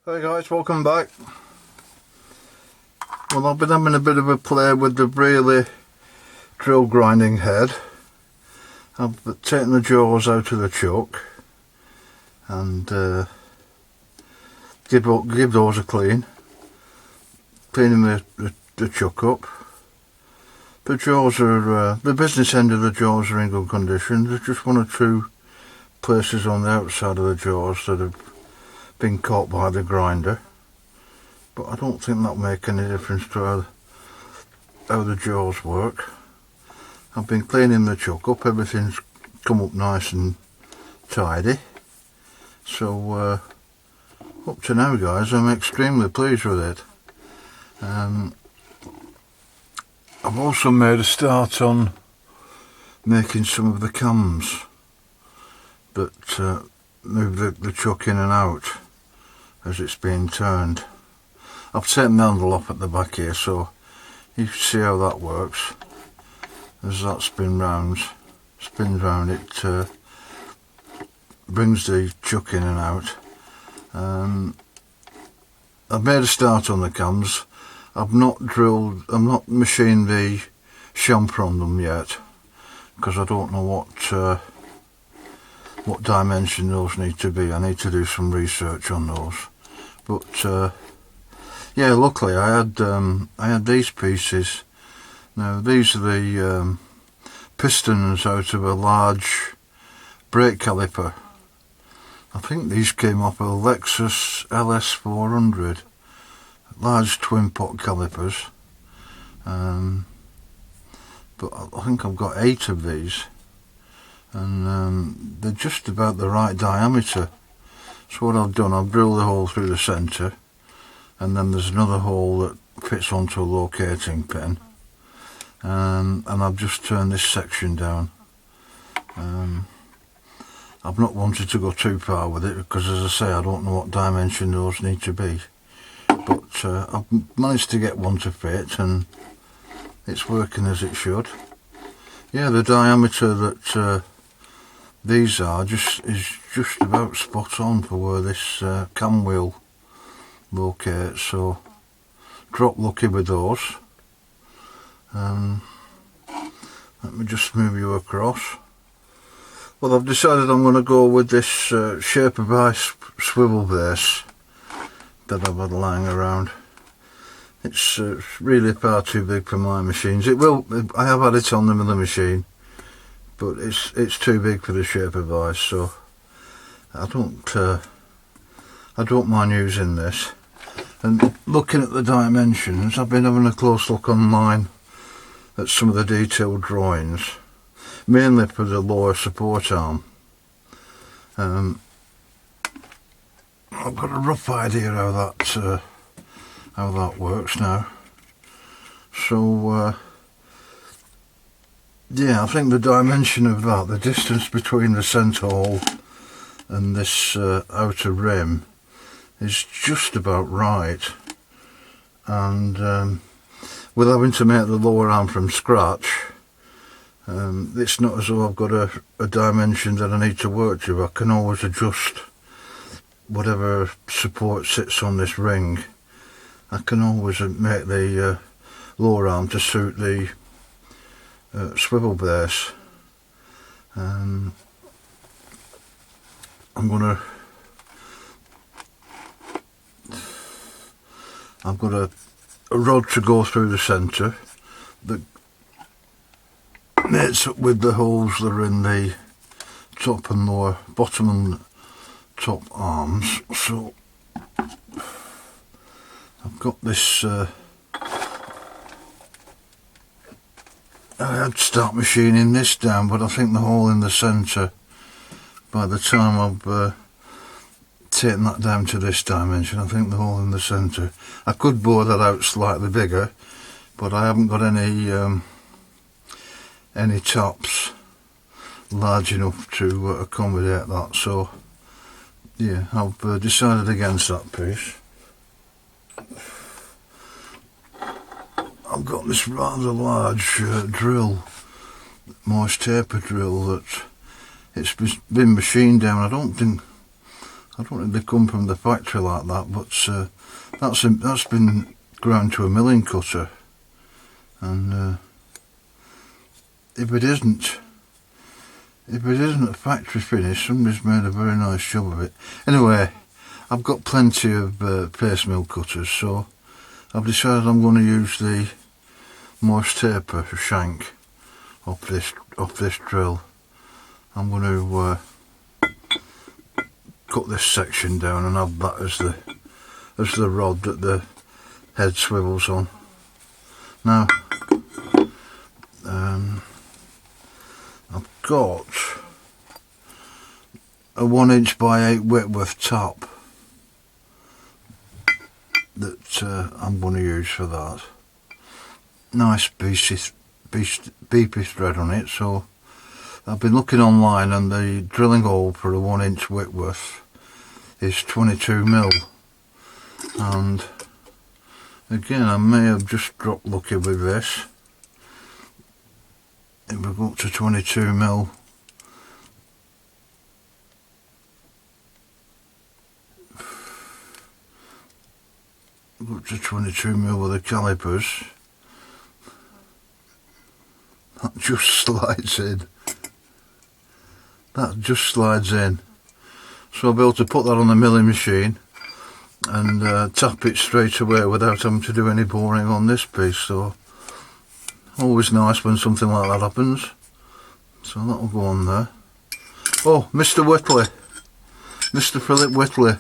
Hey guys, welcome back. Well, I've been having a bit of a play with the Brierley drill grinding head. I've taken the jaws out of the chuck and give those a clean. Cleaning the chuck up. The jaws are, the business end of the jaws are in good condition. There's just one or two places on the outside of the jaws that have been caught by the grinder, but I don't think that'll make any difference to how the jaws work. I've been cleaning the chuck up, everything's come up nice and tidy, so up to now guys, I'm extremely pleased with it. I've also made a start on making some of the cams that move the chuck in and out as it's being turned. I've taken the handle off at the back here, so you can see how that works. As that spins round, it brings the chuck in and out. I've made a start on the cams. I've not machined the chamfer on them yet, because I don't know what dimension those need to be. I need to do some research on those. But yeah, luckily I had these pieces. Now these are the pistons out of a large brake caliper. I think these came off a Lexus LS400, large twin pot calipers. But I think I've got 8 of these, and they're just about the right diameter. So what I've done, I've drilled a hole through the centre, and then there's another hole that fits onto a locating pin, and I've just turned this section down. I've not wanted to go too far with it, because as I say, I don't know what dimension those need to be, but I've managed to get one to fit, and it's working as it should. Yeah, the diameter that these are is just about spot on for where this cam wheel locates, so drop lucky with those. Let me just move you across. Well, I've decided I'm going to go with this shape of ice swivel base that I've had lying around. It's really far too big for my machines. I have had it on the milling machine, but it's too big for the shape of ice, so I don't mind using this. And looking at the dimensions, I've been having a close look online at some of the detailed drawings, mainly for the lower support arm. I've got a rough idea how that works now. So yeah, I think the dimension of that, the distance between the centre hole and this outer rim, is just about right. And with having to make the lower arm from scratch, it's not as though I've got a dimension that I need to work to. I can always adjust whatever support sits on this ring. I can always make the lower arm to suit the swivel base. I've got a rod to go through the centre that mates up with the holes that are in the top and lower, bottom and top arms. So I've got this, I had to start machining this down, but I think the hole in the centre, by the time I've taken that down to this dimension, I think the hole in the centre, I could bore that out slightly bigger, but I haven't got any tops large enough to accommodate that, so yeah, I've decided against that piece. I've got this rather large drill, moist taper drill, that it's been machined down. I don't think they come from the factory like that, but that's been ground to a milling cutter, and if it isn't a factory finish, somebody's made a very nice job of it. Anyway, I've got plenty of paste mill cutters, so I've decided I'm going to use the Morse taper shank off this drill. I'm going to cut this section down and have that as the rod that the head swivels on. Now, I've got a 1" by 8 Whitworth top that I'm going to use for that. Nice beefy thread on it. So I've been looking online, and the drilling hole for a 1" Whitworth is 22mm, and again I may have just dropped lucky with this. If we go up to 22mm, go up to 22mm with the calipers, that just slides in. That just slides in. So I'll be able to put that on the milling machine and tap it straight away without having to do any boring on this piece. So always nice when something like that happens. So that'll go on there. Oh, Mr. Whitley, Mr. Philip Whitley,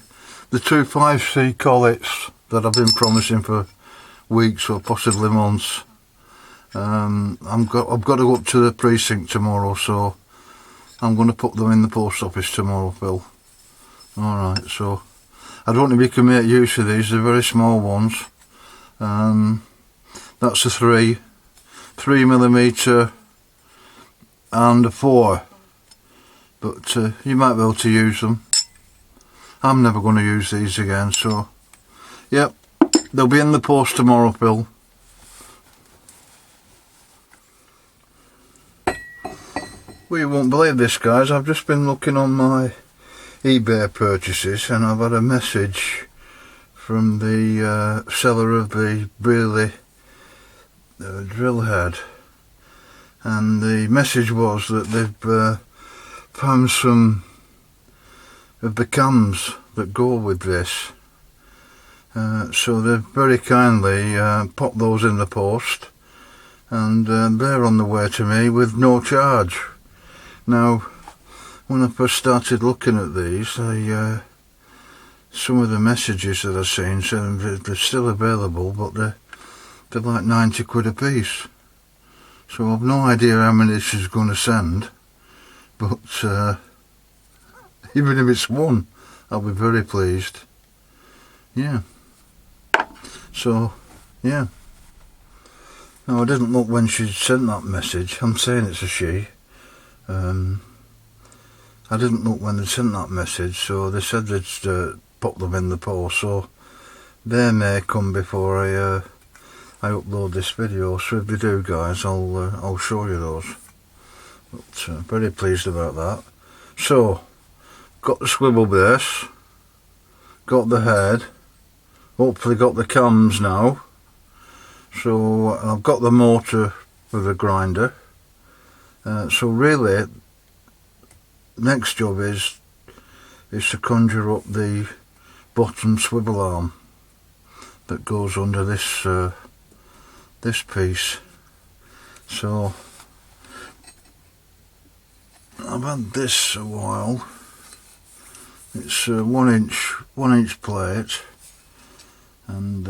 the 2.5C collets that I've been promising for weeks or possibly months. I've got to go up to the precinct tomorrow, so I'm going to put them in the post office tomorrow, Phil. Alright, so I don't know if you can make use of these. They're very small ones. That's a 3mm and a 4, but you might be able to use them. I'm never going to use these again, so yep, they'll be in the post tomorrow, Phil. Well, you won't believe this, guys. I've just been looking on my eBay purchases, and I've had a message from the seller of the Brierley drill head, and the message was that they've found some of the cams that go with this, so they've very kindly popped those in the post, and they're on the way to me with no charge. Now, when I first started looking at these, some of the messages that I've seen said they're still available, but they're like 90 quid a piece. So I've no idea how many she's going to send, but even if it's one, I'll be very pleased. Yeah. So, yeah. No, I didn't look when she sent that message. I'm saying it's a she. I didn't look when they sent that message, so they said they'd pop them in the post, so they may come before I upload this video. So if they do, guys, I'll show you those. But very pleased about that. So, got the swivel base, got the head, hopefully got the cams now. So I've got the motor for the grinder. So really, next job is to conjure up the bottom swivel arm that goes under this this piece. So I've had this a while. It's a 1" plate, and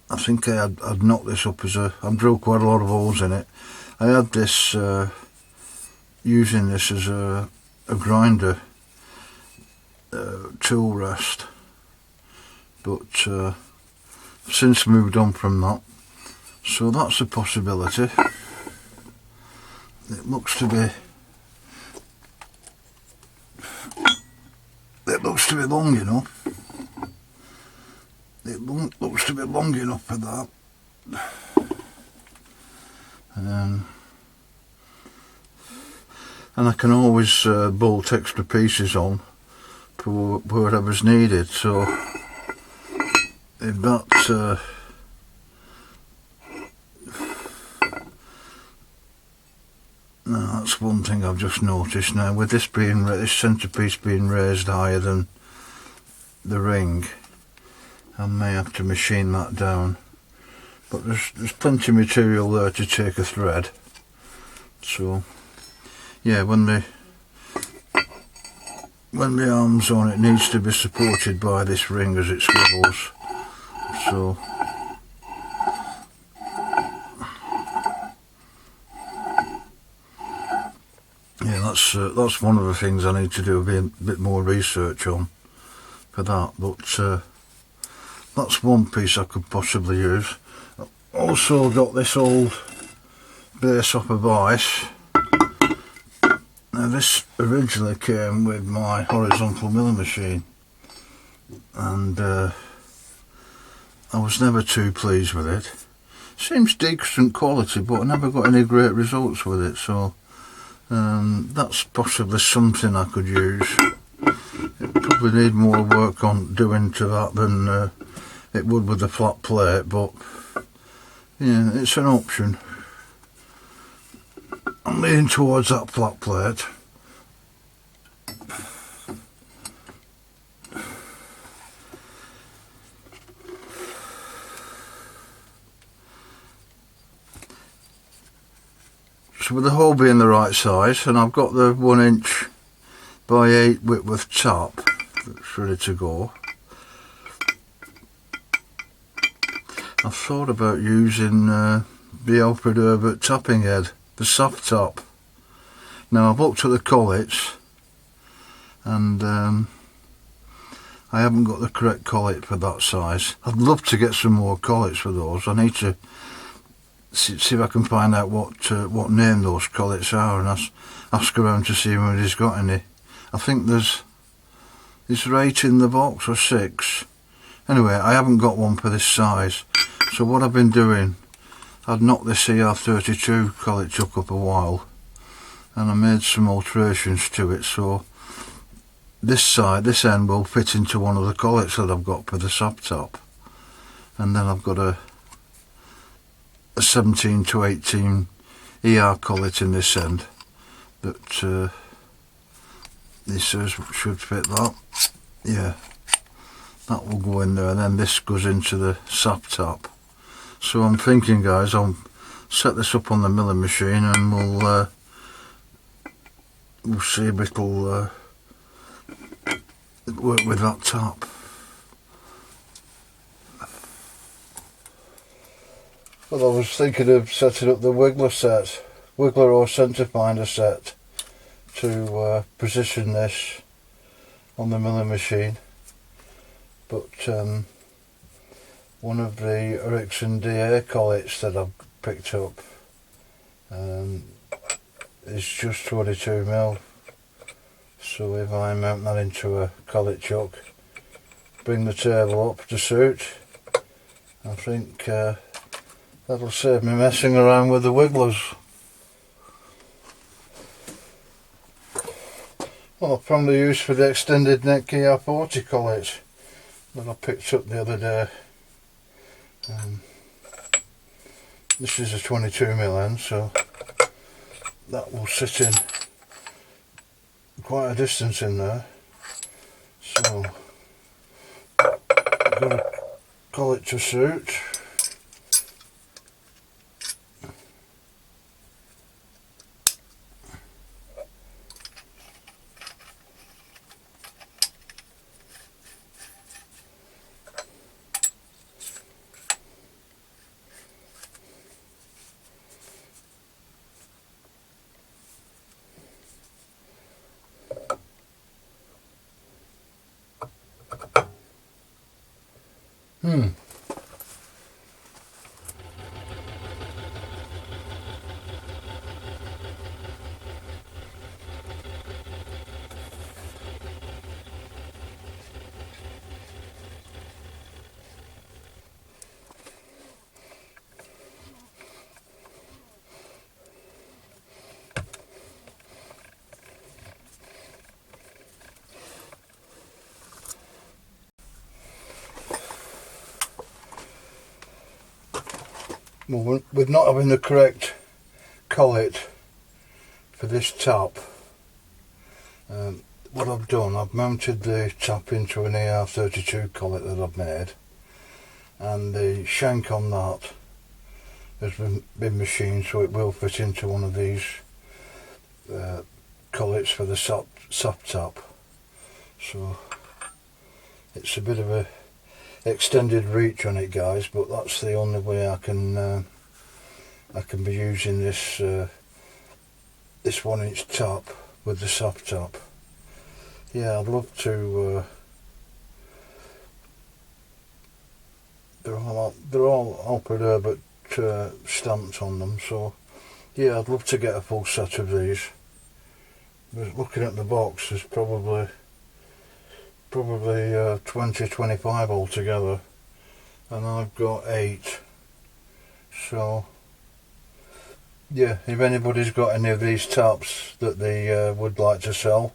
I think I'd knocked this up I've drilled quite a lot of holes in it. I had this, using this as a grinder tool rest, but I've since moved on from that. So that's a possibility. It looks to be long enough. It looks to be long enough for that. And I can always bolt extra pieces on for whatever's needed. So if that's no, that's one thing I've just noticed now. With this centrepiece being raised higher than the ring, I may have to machine that down. But there's plenty of material there to take a thread. So yeah, when the arm's on, it needs to be supported by this ring as it swivels. So yeah, that's one of the things I need to do a bit more research on for that. But that's one piece I could possibly use. I've also got this old base up of ice. Now this originally came with my horizontal milling machine, and I was never too pleased with it. Seems decent quality, but I never got any great results with it, so that's possibly something I could use. It probably need more work on doing to that than it would with the flat plate, but yeah, it's an option. I'm leaning towards that flat plate. So with the hole being the right size, and I've got the 1 inch by 8 Whitworth tap that's ready to go, I've thought about using the Alfred Herbert tapping head, the Saftap. Now I've looked at the collets, and I haven't got the correct collet for that size. I'd love to get some more collets for those. I need to see if I can find out what name those collets are, and ask around to see whether he's got any. I think is there 8 in the box or 6? Anyway, I haven't got one for this size. So what I've been doing, I'd knocked this CR32 collet chuck up a while, and I made some alterations to it, so this end will fit into one of the collets that I've got for the Saftap. And then I've got a 17 to 18 ER collet in this end that this should fit that. Yeah, that will go in there, and then this goes into the Saftap. So I'm thinking, guys, I'll set this up on the milling machine, and we'll see if it'll work with that tap. Well, I was thinking of setting up the Wiggler or centre finder set to position this on the milling machine, but one of the Ericsson DA collets that I've picked up is just 22mm. So if I mount that into a collet chuck, bring the table up to suit, I think that'll save me messing around with the wigglers. Well, I've found the use for the extended neck ER40 collet that I picked up the other day. This is a 22mm end, so that will sit in quite a distance in there. So I've got a collet to suit. Well, with not having the correct collet for this top, what I've done, I've mounted the top into an AR32 collet that I've made, and the shank on that has been machined so it will fit into one of these collets for the soft top. So it's a bit of a extended reach on it, guys, but that's the only way I can be using this this 1-inch top with the soft top. Yeah, I'd love to. They're all Alfred Herbert stamps on them, so yeah, I'd love to get a full set of these. But looking at the box, there's probably 20-25 altogether, and I've got 8. So yeah, if anybody's got any of these tops that they would like to sell,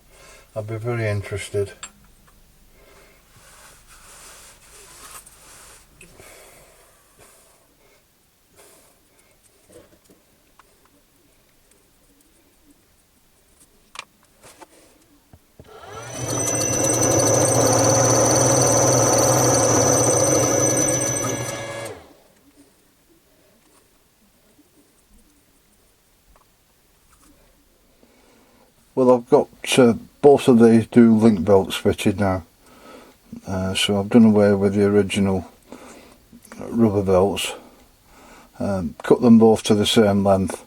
I'd be very interested. Well, I've got both of these new link belts fitted now, so I've done away with the original rubber belts, cut them both to the same length,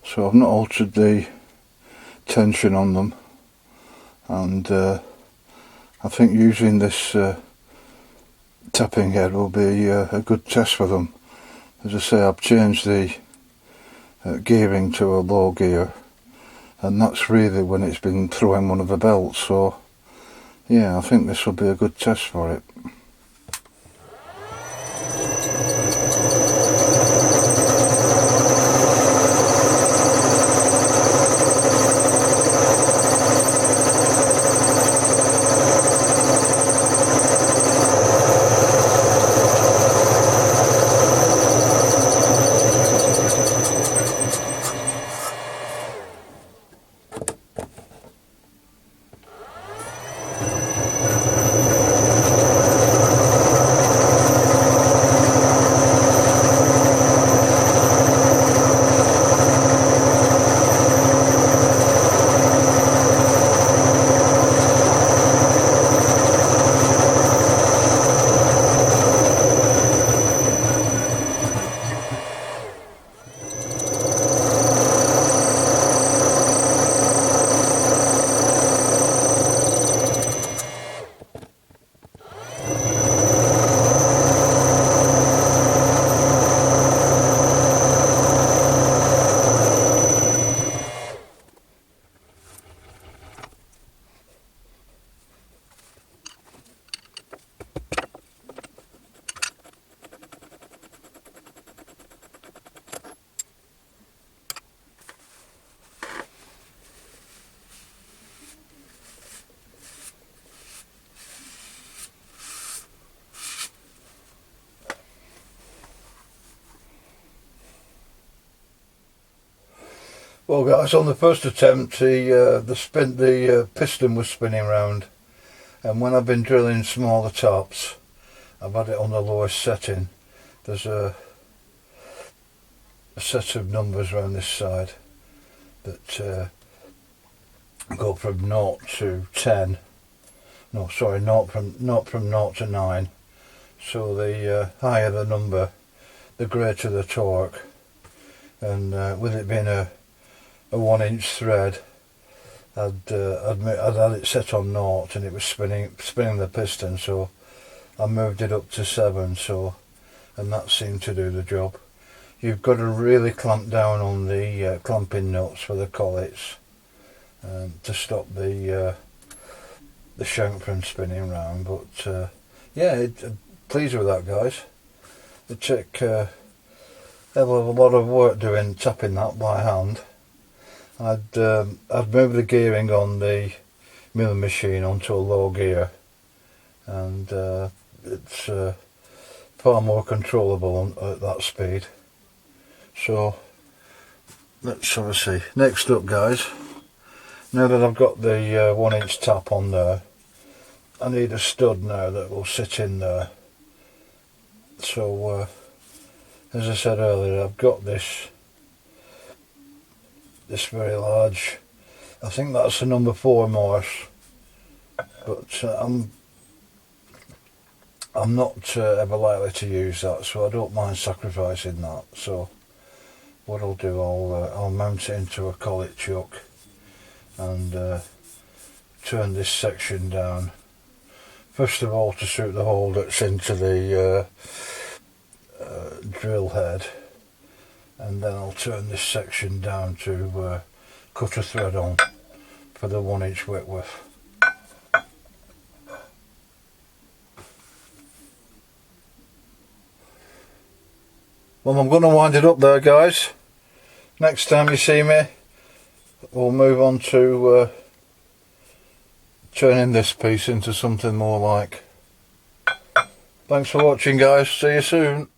so I've not altered the tension on them, and I think using this tapping head will be a good test for them. As I say, I've changed the gearing to a low gear, and that's really when it's been throwing one of the belts, so yeah, I think this will be a good test for it. Well guys, on the first attempt the piston was spinning round, and when I've been drilling smaller tops, I've had it on the lowest setting. There's a set of numbers around this side that go from 0 to 10. No, sorry, not from 0 to 9. So the higher the number, the greater the torque. And with it being a 1-inch thread, I'd had it set on 0 and it was spinning the piston, so I moved it up to 7, and that seemed to do the job. You've got to really clamp down on the clamping nuts for the collets to stop the shank from spinning round. But yeah, pleased with that, guys. It took a hell of a lot of work tapping that by hand. I'd moved the gearing on the milling machine onto a low gear, and it's far more controllable at that speed. So let's have a see. Next up, guys, now that I've got the 1-inch tap on there, I need a stud now that will sit in there. So as I said earlier, I've got this very large, I think that's a number 4 Morse, but I'm not ever likely to use that, so I don't mind sacrificing that. So what I'll do, I'll mount it into a collet chuck and turn this section down. First of all, to suit the hole that's into the drill head, and then I'll turn this section down to cut a thread on for the 1-inch Whitworth. Well, I'm going to wind it up there, guys. Next time you see me, we'll move on to turning this piece into something more like. Thanks for watching, guys. See you soon.